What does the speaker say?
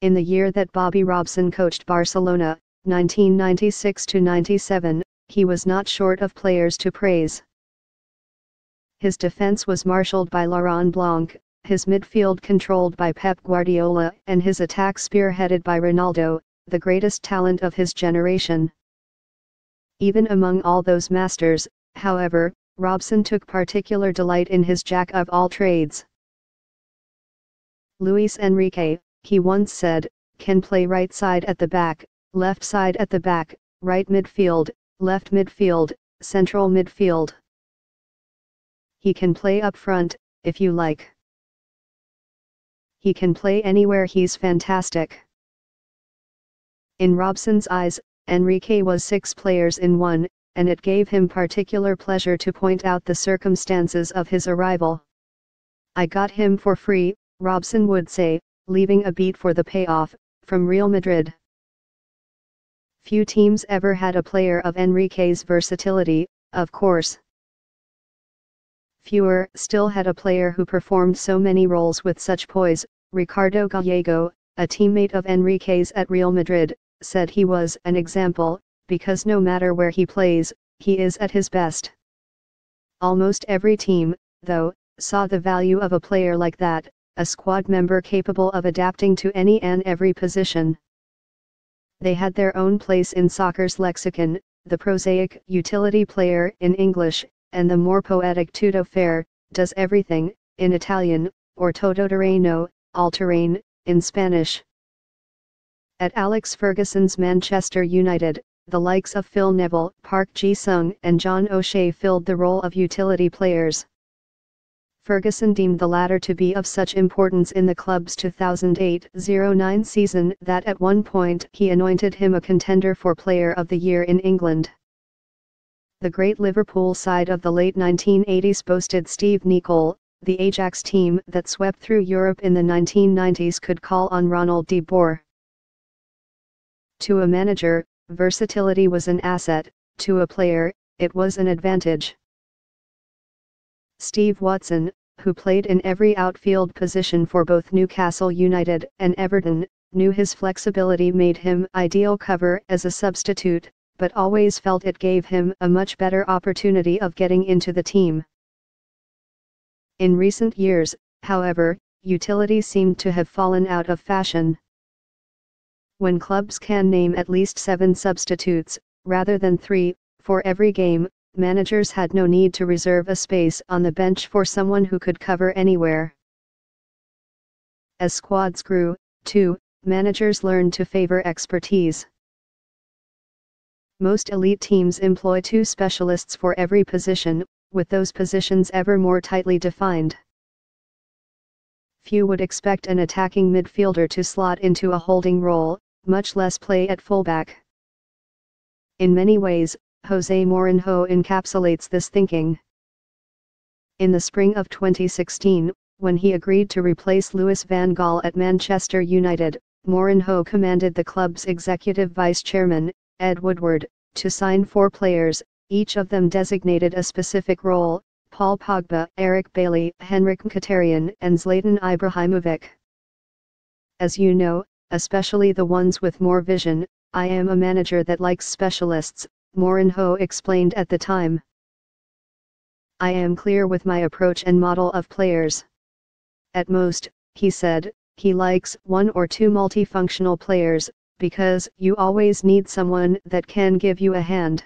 In the year that Bobby Robson coached Barcelona, 1996-97, he was not short of players to praise. His defense was marshaled by Laurent Blanc, his midfield controlled by Pep Guardiola, and his attack spearheaded by Ronaldo, the greatest talent of his generation. Even among all those masters, however, Robson took particular delight in his jack of all trades. Luis Enrique, he once said, can play right side at the back, left side at the back, right midfield, left midfield, central midfield. He can play up front, if you like. He can play anywhere, he's fantastic. In Robson's eyes, Enrique was 6 players in one, and it gave him particular pleasure to point out the circumstances of his arrival. I got him for free, Robson would say, leaving a beat for the payoff, from Real Madrid. Few teams ever had a player of Enrique's versatility, of course. Fewer still had a player who performed so many roles with such poise. Ricardo Gallego, a teammate of Enrique's at Real Madrid, said he was an example, because no matter where he plays, he is at his best. Almost every team, though, saw the value of a player like that, a squad member capable of adapting to any and every position. They had their own place in soccer's lexicon, the prosaic utility player in English, and the more poetic tutto fare, does everything, in Italian, or todoterreno, all-terrain, in Spanish. At Alex Ferguson's Manchester United, the likes of Phil Neville, Park Ji-sung and John O'Shea filled the role of utility players. Ferguson deemed the latter to be of such importance in the club's 2008-09 season that at one point he anointed him a contender for Player of the Year in England. The great Liverpool side of the late 1980s boasted Steve Nicol. The Ajax team that swept through Europe in the 1990s could call on Ronald de Boer. To a manager, versatility was an asset, to a player, it was an advantage. Steve Watson, who played in every outfield position for both Newcastle United and Everton, knew his flexibility made him ideal cover as a substitute, but always felt it gave him a much better opportunity of getting into the team. In recent years, however, utility seemed to have fallen out of fashion. When clubs can name at least 7 substitutes, rather than 3, for every game, managers had no need to reserve a space on the bench for someone who could cover anywhere. As squads grew, too, managers learned to favor expertise. Most elite teams employ 2 specialists for every position, with those positions ever more tightly defined. Few would expect an attacking midfielder to slot into a holding role, much less play at fullback. In many ways, José Mourinho encapsulates this thinking. In the spring of 2016, when he agreed to replace Louis van Gaal at Manchester United, Mourinho commanded the club's executive vice-chairman, Ed Woodward, to sign 4 players, each of them designated a specific role: Paul Pogba, Eric Bailly, Henrik Mkhitaryan and Zlatan Ibrahimovic. As you know, especially the ones with more vision, I am a manager that likes specialists, Mourinho explained at the time. I am clear with my approach and model of players. At most, he said, he likes 1 or 2 multifunctional players, because you always need someone that can give you a hand.